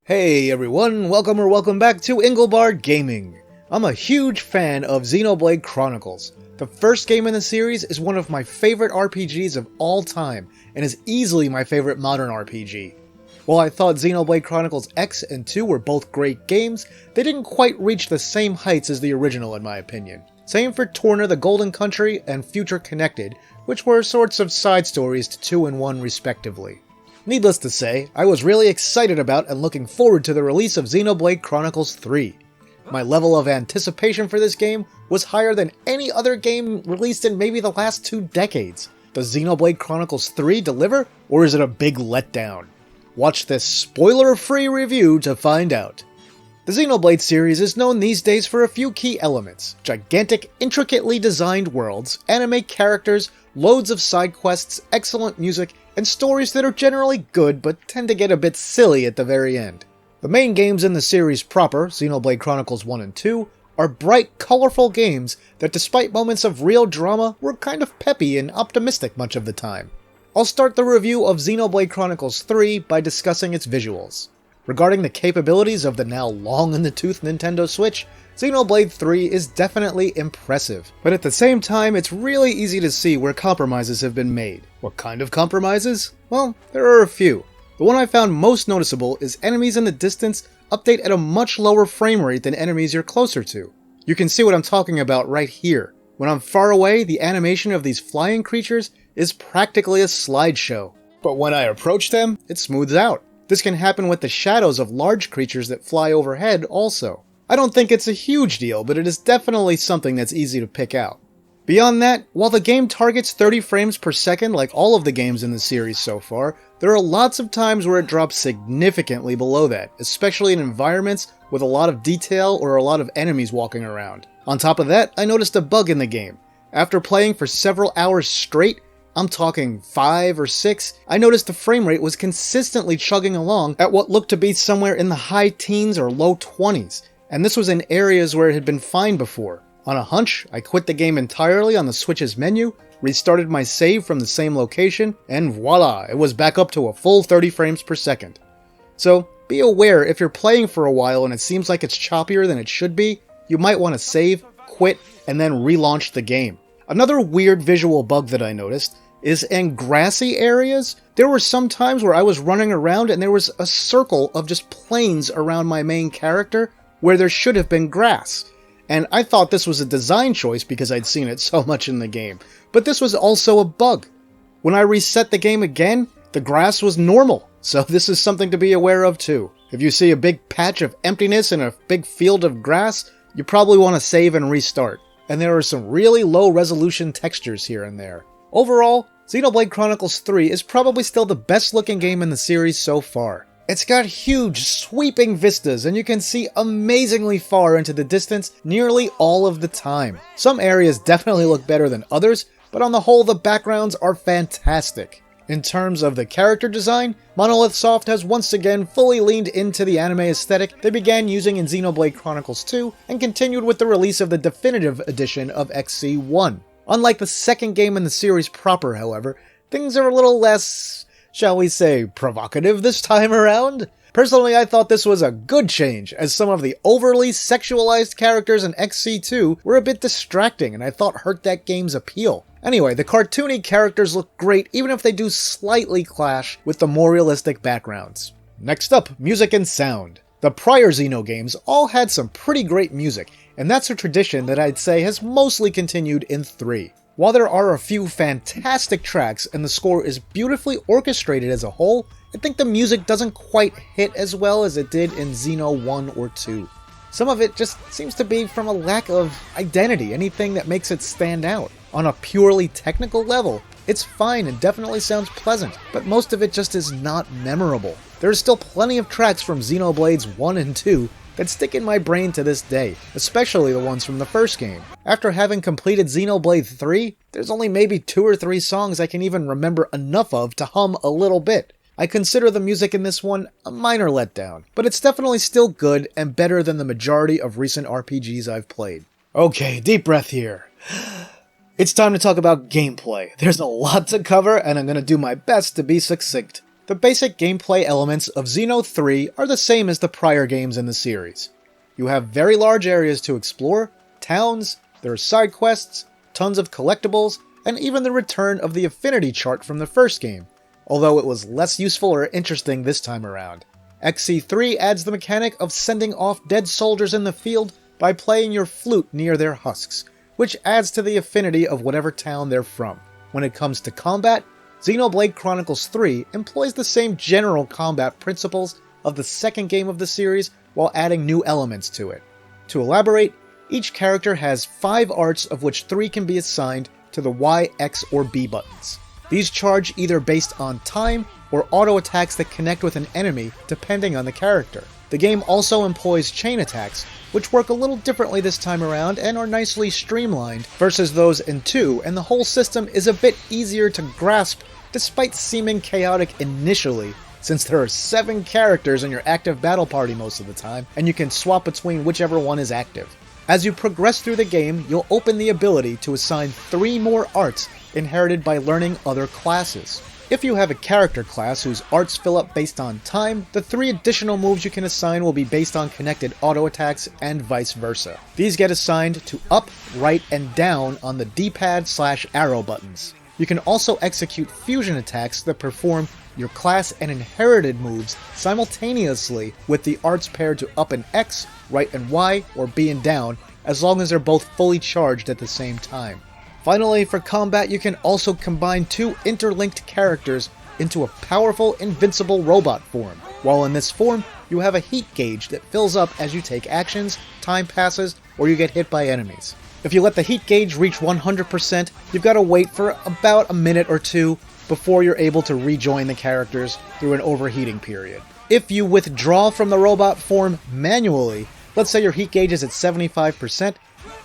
Hey everyone, welcome back to Engelbard Gaming. I'm a huge fan of Xenoblade Chronicles. The first game in the series is one of my favorite RPGs of all time, and is easily my favorite modern RPG. While I thought Xenoblade Chronicles X and 2 were both great games, they didn't quite reach the same heights as the original in my opinion. Same for Torna the Golden Country and Future Connected, which were sorts of side stories to 2 and 1 respectively. Needless to say, I was really excited about and looking forward to the release of Xenoblade Chronicles 3. My level of anticipation for this game was higher than any other game released in maybe the last 2 decades. Does Xenoblade Chronicles 3 deliver, or is it a big letdown? Watch this spoiler-free review to find out. The Xenoblade series is known these days for a few key elements: gigantic, intricately designed worlds, anime characters, loads of side quests, excellent music, and stories that are generally good but tend to get a bit silly at the very end. The main games in the series proper, Xenoblade Chronicles 1 and 2, are bright, colorful games that despite moments of real drama were kind of peppy and optimistic much of the time. I'll start the review of Xenoblade Chronicles 3 by discussing its visuals. Regarding the capabilities of the now long-in-the-tooth Nintendo Switch, Xenoblade 3 is definitely impressive, but at the same time it's really easy to see where compromises have been made. What kind of compromises? Well, there are a few. The one I found most noticeable is enemies in the distance update at a much lower frame rate than enemies you're closer to. You can see what I'm talking about right here. When I'm far away, the animation of these flying creatures is practically a slideshow. But when I approach them, it smooths out. This can happen with the shadows of large creatures that fly overhead also. I don't think it's a huge deal, but it is definitely something that's easy to pick out. Beyond that, while the game targets 30 frames per second like all of the games in the series so far, there are lots of times where it drops significantly below that, especially in environments with a lot of detail or a lot of enemies walking around. On top of that, I noticed a bug in the game. After playing for several hours straight, I'm talking 5 or 6, I noticed the frame rate was consistently chugging along at what looked to be somewhere in the high teens or low 20s, and this was in areas where it had been fine before. On a hunch, I quit the game entirely on the Switch's menu, restarted my save from the same location, and voila, it was back up to a full 30 frames per second. So, be aware if you're playing for a while and it seems like it's choppier than it should be, you might want to save, quit, and then relaunch the game. Another weird visual bug that I noticed is in grassy areas. There were some times where I was running around and there was a circle of just plains around my main character where there should have been grass. And I thought this was a design choice because I'd seen it so much in the game. But this was also a bug. When I reset the game again, the grass was normal. So this is something to be aware of too. If you see a big patch of emptiness and a big field of grass, you probably want to save and restart. And there are some really low resolution textures here and there. Overall, Xenoblade Chronicles 3 is probably still the best looking game in the series so far. It's got huge, sweeping vistas, and you can see amazingly far into the distance nearly all of the time. Some areas definitely look better than others, but on the whole the backgrounds are fantastic. In terms of the character design, Monolith Soft has once again fully leaned into the anime aesthetic they began using in Xenoblade Chronicles 2, and continued with the release of the definitive edition of XC1. Unlike the second game in the series proper, however, things are a little less, shall we say, provocative this time around. Personally, I thought this was a good change, as some of the overly sexualized characters in XC2 were a bit distracting and I thought hurt that game's appeal. Anyway, the cartoony characters look great even if they do slightly clash with the more realistic backgrounds. Next up, music and sound. The prior Xeno games all had some pretty great music, and that's a tradition that I'd say has mostly continued in 3. While there are a few fantastic tracks and the score is beautifully orchestrated as a whole, I think the music doesn't quite hit as well as it did in Xeno 1 or 2. Some of it just seems to be from a lack of identity, anything that makes it stand out. On a purely technical level, it's fine and definitely sounds pleasant, but most of it just is not memorable. There are still plenty of tracks from Xenoblades 1 and 2 that stick in my brain to this day, especially the ones from the first game. After having completed Xenoblade 3, there's only maybe 2 or 3 songs I can even remember enough of to hum a little bit. I consider the music in this one a minor letdown, but it's definitely still good and better than the majority of recent RPGs I've played. Okay, deep breath here. It's time to talk about gameplay. There's a lot to cover and I'm going to do my best to be succinct. The basic gameplay elements of Xeno 3 are the same as the prior games in the series. You have very large areas to explore, towns, there are side quests, tons of collectibles, and even the return of the affinity chart from the first game, although it was less useful or interesting this time around. XC3 adds the mechanic of sending off dead soldiers in the field by playing your flute near their husks, which adds to the affinity of whatever town they're from. When it comes to combat, Xenoblade Chronicles 3 employs the same general combat principles of the second game of the series while adding new elements to it. To elaborate, each character has 5 arts, of which 3 can be assigned to the Y, X, or B buttons. These charge either based on time or auto attacks that connect with an enemy depending on the character. The game also employs chain attacks, which work a little differently this time around and are nicely streamlined versus those in 2, and the whole system is a bit easier to grasp despite seeming chaotic initially, since there are 7 characters in your active battle party most of the time, and you can swap between whichever one is active. As you progress through the game, you'll open the ability to assign 3 more arts inherited by learning other classes. If you have a character class whose arts fill up based on time, the 3 additional moves you can assign will be based on connected auto attacks and vice versa. These get assigned to up, right, and down on the D-pad/arrow buttons. You can also execute fusion attacks that perform your class and inherited moves simultaneously with the arts paired to up and X, right and Y, or B and down, as long as they're both fully charged at the same time. Finally, for combat, you can also combine 2 interlinked characters into a powerful, invincible robot form. While in this form, you have a heat gauge that fills up as you take actions, time passes, or you get hit by enemies. If you let the heat gauge reach 100%, you've got to wait for about a minute or 2 before you're able to rejoin the characters through an overheating period. If you withdraw from the robot form manually, let's say your heat gauge is at 75%,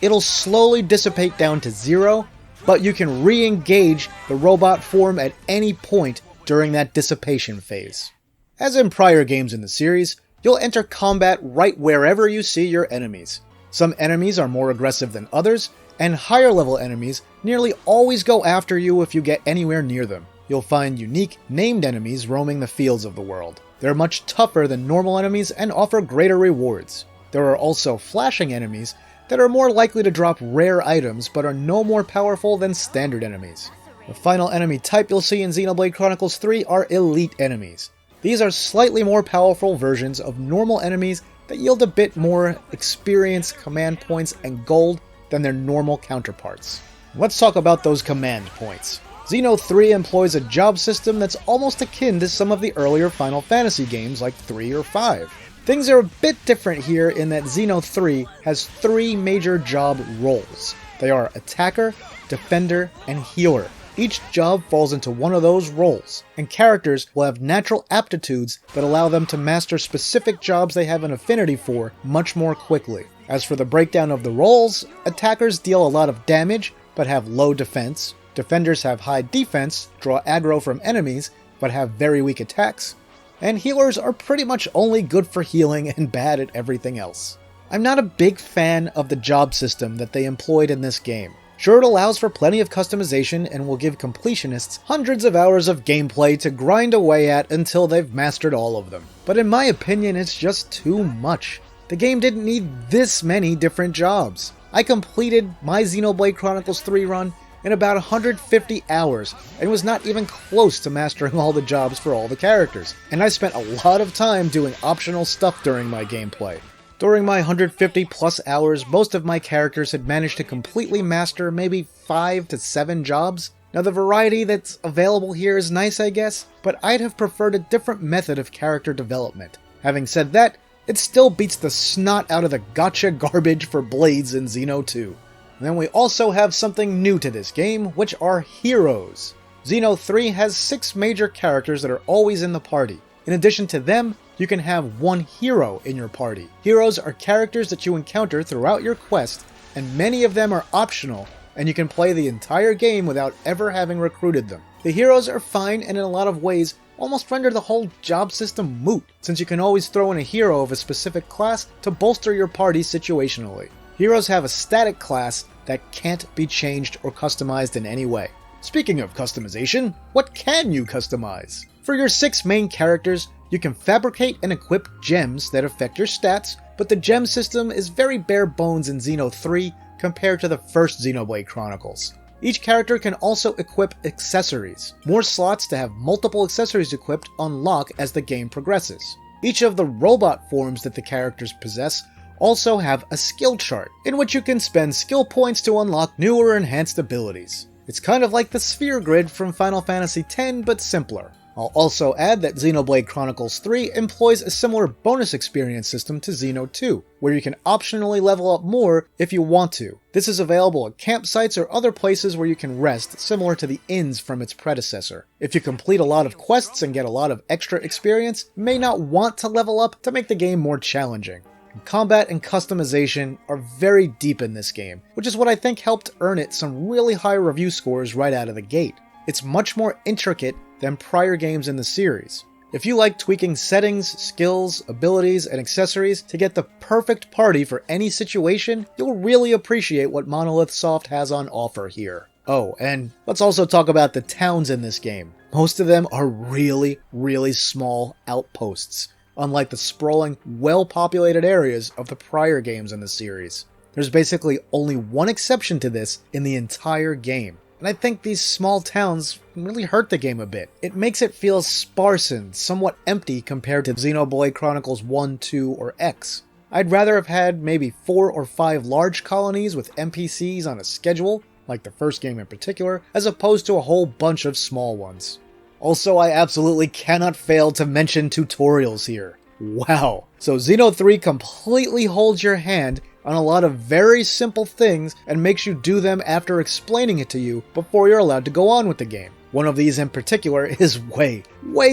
it'll slowly dissipate down to 0, but you can re-engage the robot form at any point during that dissipation phase. As in prior games in the series, you'll enter combat right wherever you see your enemies. Some enemies are more aggressive than others, and higher level enemies nearly always go after you if you get anywhere near them. You'll find unique, named enemies roaming the fields of the world. They're much tougher than normal enemies and offer greater rewards. There are also flashing enemies that are more likely to drop rare items but are no more powerful than standard enemies. The final enemy type you'll see in Xenoblade Chronicles 3 are elite enemies. These are slightly more powerful versions of normal enemies that yield a bit more experience, command points, and gold than their normal counterparts. Let's talk about those command points. Xeno 3 employs a job system that's almost akin to some of the earlier Final Fantasy games like 3 or 5. Things are a bit different here in that Xeno 3 has 3 major job roles. They are Attacker, Defender, and Healer. Each job falls into one of those roles, and characters will have natural aptitudes that allow them to master specific jobs they have an affinity for much more quickly. As for the breakdown of the roles, attackers deal a lot of damage but have low defense, defenders have high defense, draw aggro from enemies, but have very weak attacks, and healers are pretty much only good for healing and bad at everything else. I'm not a big fan of the job system that they employed in this game. Sure, it allows for plenty of customization and will give completionists hundreds of hours of gameplay to grind away at until they've mastered all of them. But in my opinion, it's just too much. The game didn't need this many different jobs. I completed my Xenoblade Chronicles 3 run in about 150 hours and was not even close to mastering all the jobs for all the characters. And I spent a lot of time doing optional stuff during my gameplay. During my 150 plus hours, most of my characters had managed to completely master maybe 5 to 7 jobs. Now the variety that's available here is nice, I guess, but I'd have preferred a different method of character development. Having said that, it still beats the snot out of the gotcha garbage for Blades in Xeno 2. And then we also have something new to this game, which are heroes. Xeno 3 has 6 major characters that are always in the party. In addition to them, you can have one hero in your party. Heroes are characters that you encounter throughout your quest, and many of them are optional, and you can play the entire game without ever having recruited them. The heroes are fine and in a lot of ways almost render the whole job system moot, since you can always throw in a hero of a specific class to bolster your party situationally. Heroes have a static class that can't be changed or customized in any way. Speaking of customization, what can you customize? For your 6 main characters, you can fabricate and equip gems that affect your stats, but the gem system is very bare bones in Xeno 3 compared to the first Xenoblade Chronicles. Each character can also equip accessories. More slots to have multiple accessories equipped unlock as the game progresses. Each of the robot forms that the characters possess also have a skill chart, in which you can spend skill points to unlock new or enhanced abilities. It's kind of like the sphere grid from Final Fantasy X, but simpler. I'll also add that Xenoblade Chronicles 3 employs a similar bonus experience system to Xeno 2, where you can optionally level up more if you want to. This is available at campsites or other places where you can rest, similar to the inns from its predecessor. If you complete a lot of quests and get a lot of extra experience, you may not want to level up to make the game more challenging. Combat and customization are very deep in this game, which is what I think helped earn it some really high review scores right out of the gate. It's much more intricate than prior games in the series. If you like tweaking settings, skills, abilities, and accessories to get the perfect party for any situation, you'll really appreciate what Monolith Soft has on offer here. Oh, and let's also talk about the towns in this game. Most of them are really, really small outposts, unlike the sprawling, well-populated areas of the prior games in the series. There's basically only one exception to this in the entire game. And I think these small towns really hurt the game a bit. It makes it feel sparse and somewhat empty compared to Xenoblade Chronicles 1, 2, or X. I'd rather have had maybe 4 or 5 large colonies with NPCs on a schedule, like the first game in particular, as opposed to a whole bunch of small ones. Also, I absolutely cannot fail to mention tutorials here. Wow. So Xeno 3 completely holds your hand on a lot of very simple things and makes you do them after explaining it to you before you're allowed to go on with the game. One of these in particular is way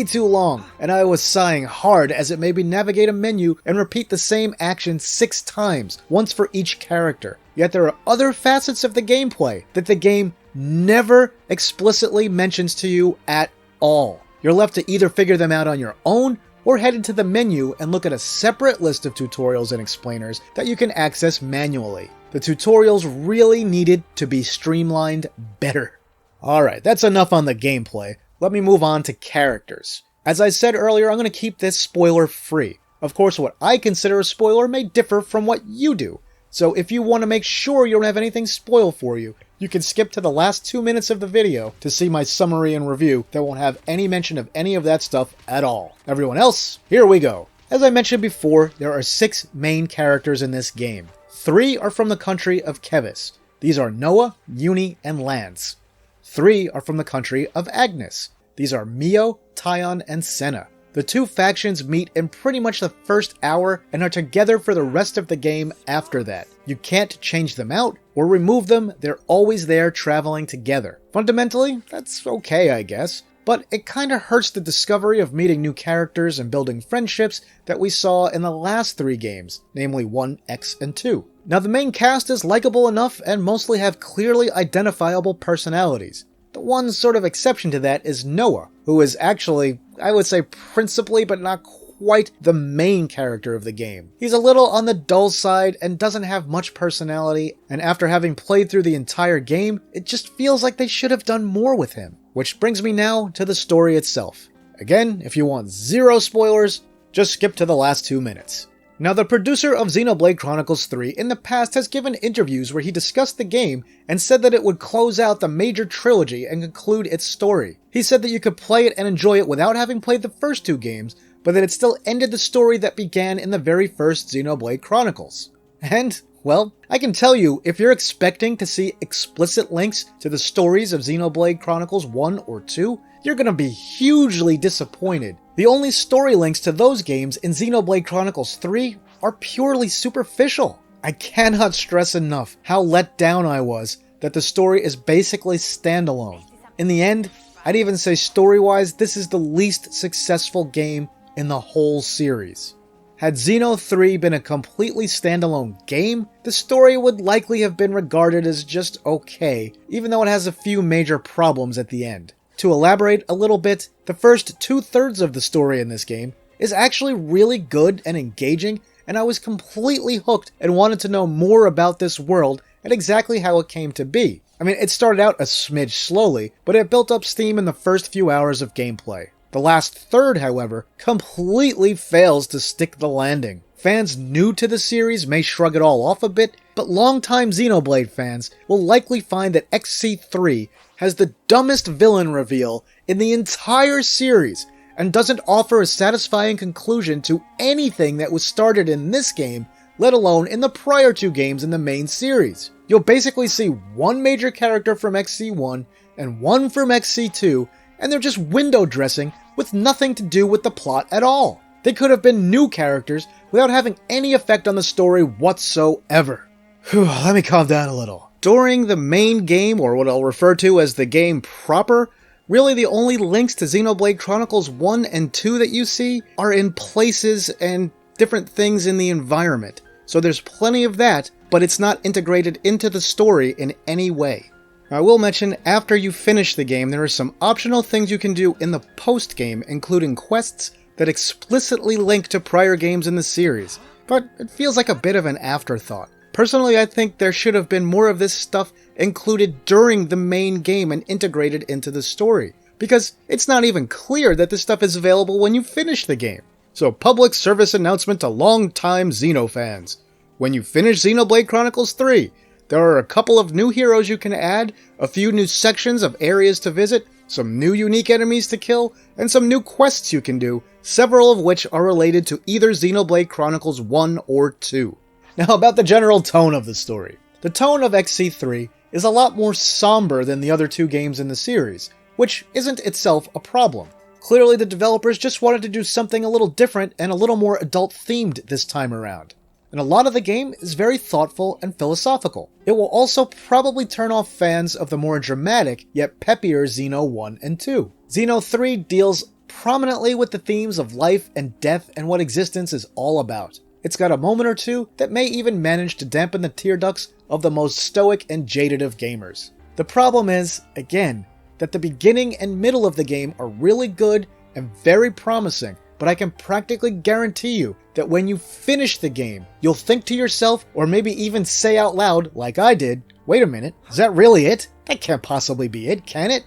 too long, and I was sighing hard as it made me navigate a menu and repeat the same action 6 times, once for each character. Yet there are other facets of the gameplay that the game never explicitly mentions to you at all. You're left to either figure them out on your own, or head into the menu and look at a separate list of tutorials and explainers that you can access manually. The tutorials really needed to be streamlined better. Alright, that's enough on the gameplay. Let me move on to characters. As I said earlier, I'm going to keep this spoiler free. Of course, what I consider a spoiler may differ from what you do. So if you want to make sure you don't have anything spoiled for you, you can skip to the last 2 minutes of the video to see my summary and review that won't have any mention of any of that stuff at all. Everyone else, here we go. As I mentioned before, there are 6 main characters in this game. 3 are from the country of Kevis. These are Noah, Uni, and Lance. 3 are from the country of Agnes. These are Mio, Tyon, and Senna. The 2 factions meet in pretty much the first hour and are together for the rest of the game after that. You can't change them out or remove them, they're always there traveling together. Fundamentally, that's okay, I guess, but it kinda hurts the discovery of meeting new characters and building friendships that we saw in the last 3 games, namely 1, X, and 2. Now the main cast is likable enough and mostly have clearly identifiable personalities. The one sort of exception to that is Noah, who is actually, I would say principally but not quite the main character of the game. He's a little on the dull side and doesn't have much personality, and after having played through the entire game, it just feels like they should have done more with him. Which brings me now to the story itself. Again, if you want 0 spoilers, just skip to the last 2 minutes. Now, the producer of Xenoblade Chronicles 3 in the past has given interviews where he discussed the game and said that it would close out the major trilogy and conclude its story. He said that you could play it and enjoy it without having played the first 2 games, but that it still ended the story that began in the very first Xenoblade Chronicles. And, well, I can tell you, if you're expecting to see explicit links to the stories of Xenoblade Chronicles 1 or 2, you're gonna be hugely disappointed. The only story links to those games in Xenoblade Chronicles 3 are purely superficial. I cannot stress enough how let down I was that the story is basically standalone. In the end, I'd even say story-wise, this is the least successful game in the whole series. Had Xeno 3 been a completely standalone game, the story would likely have been regarded as just okay, even though it has a few major problems at the end. To elaborate a little bit, the first 2/3 of the story in this game is actually really good and engaging, and I was completely hooked and wanted to know more about this world and exactly how it came to be. I mean, it started out a smidge slowly, but it built up steam in the first few hours of gameplay. The last third, however, completely fails to stick the landing. Fans new to the series may shrug it all off a bit, but longtime Xenoblade fans will likely find that XC3 has the dumbest villain reveal in the entire series, and doesn't offer a satisfying conclusion to anything that was started in this game, let alone in the prior two games in the main series. You'll basically see one major character from XC1 and one from XC2, and they're just window dressing with nothing to do with the plot at all. They could have been new characters without having any effect on the story whatsoever. Let me calm down a little. During the main game, or what I'll refer to as the game proper, really the only links to Xenoblade Chronicles 1 and 2 that you see are in places and different things in the environment. So there's plenty of that, but it's not integrated into the story in any way. I will mention, after you finish the game, there are some optional things you can do in the post-game, including quests that explicitly link to prior games in the series, but it feels like a bit of an afterthought. Personally, I think there should have been more of this stuff included during the main game and integrated into the story, because it's not even clear that this stuff is available when you finish the game. So, public service announcement to long-time Xeno fans. When you finish Xenoblade Chronicles 3, there are a couple of new heroes you can add, a few new sections of areas to visit, some new unique enemies to kill, and some new quests you can do, several of which are related to either Xenoblade Chronicles 1 or 2. Now about the general tone of the story. The tone of XC3 is a lot more somber than the other two games in the series, which isn't itself a problem. Clearly the developers just wanted to do something a little different and a little more adult-themed this time around. And a lot of the game is very thoughtful and philosophical. It will also probably turn off fans of the more dramatic, yet peppier Xeno 1 and 2. Xeno 3 deals prominently with the themes of life and death and what existence is all about. It's got a moment or two that may even manage to dampen the tear ducts of the most stoic and jaded of gamers. The problem is, again, that the beginning and middle of the game are really good and very promising, but I can practically guarantee you that when you finish the game, you'll think to yourself, or maybe even say out loud, like I did, wait a minute, is that really it? That can't possibly be it, can it?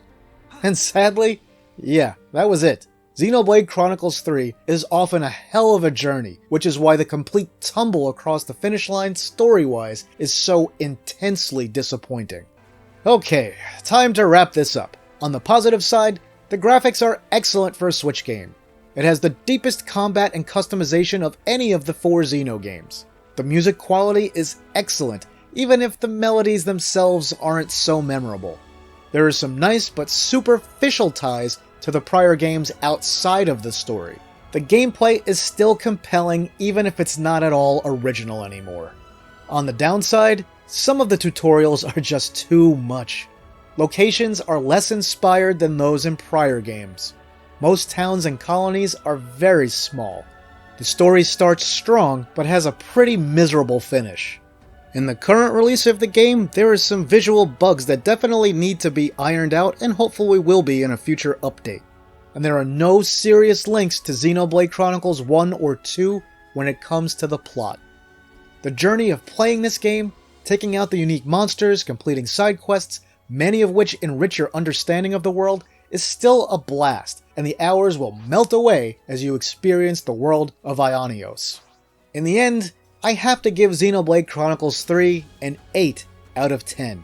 And sadly, yeah, that was it. Xenoblade Chronicles 3 is often a hell of a journey, which is why the complete tumble across the finish line story-wise is so intensely disappointing. Okay, time to wrap this up. On the positive side, the graphics are excellent for a Switch game. It has the deepest combat and customization of any of the 4 Xeno games. The music quality is excellent, even if the melodies themselves aren't so memorable. There are some nice but superficial ties to the prior games outside of the story. The gameplay is still compelling even if it's not at all original anymore. On the downside, some of the tutorials are just too much. Locations are less inspired than those in prior games. Most towns and colonies are very small. The story starts strong, but has a pretty miserable finish. In the current release of the game, there are some visual bugs that definitely need to be ironed out and hopefully will be in a future update. And there are no serious links to Xenoblade Chronicles 1 or 2 when it comes to the plot. The journey of playing this game, taking out the unique monsters, completing side quests, many of which enrich your understanding of the world, is still a blast, and the hours will melt away as you experience the world of Ionios. In the end, I have to give Xenoblade Chronicles 3 an 8 out of 10.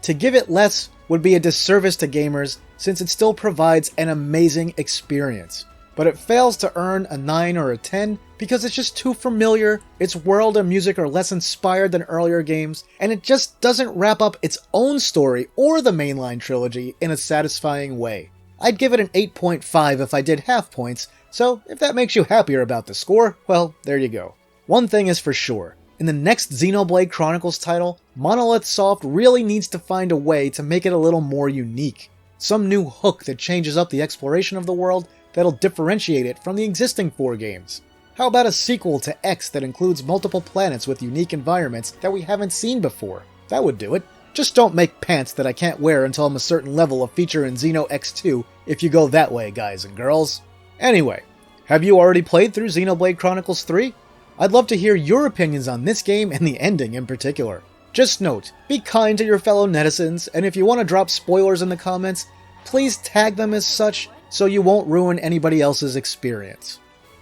To give it less would be a disservice to gamers since it still provides an amazing experience, but it fails to earn a 9 or a 10 because it's just too familiar, its world and music are less inspired than earlier games, and it just doesn't wrap up its own story or the mainline trilogy in a satisfying way. I'd give it an 8.5 if I did half points, so if that makes you happier about the score, well, there you go. One thing is for sure, in the next Xenoblade Chronicles title, Monolith Soft really needs to find a way to make it a little more unique. Some new hook that changes up the exploration of the world that'll differentiate it from the existing 4 games. How about a sequel to X that includes multiple planets with unique environments that we haven't seen before? That would do it. Just don't make pants that I can't wear until I'm a certain level of feature in Xeno X2 if you go that way, guys and girls. Anyway, have you already played through Xenoblade Chronicles 3? I'd love to hear your opinions on this game and the ending in particular. Just note, be kind to your fellow netizens, and if you want to drop spoilers in the comments, please tag them as such, so you won't ruin anybody else's experience.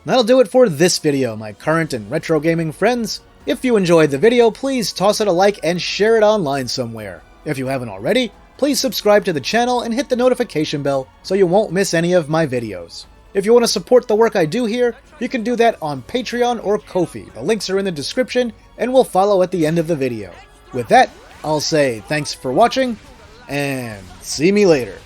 That'll do it for this video, my current and retro gaming friends. If you enjoyed the video, please toss it a like and share it online somewhere. If you haven't already, please subscribe to the channel and hit the notification bell so you won't miss any of my videos. If you want to support the work I do here, you can do that on Patreon or Ko-fi. The links are in the description and will follow at the end of the video. With that, I'll say thanks for watching, and see me later.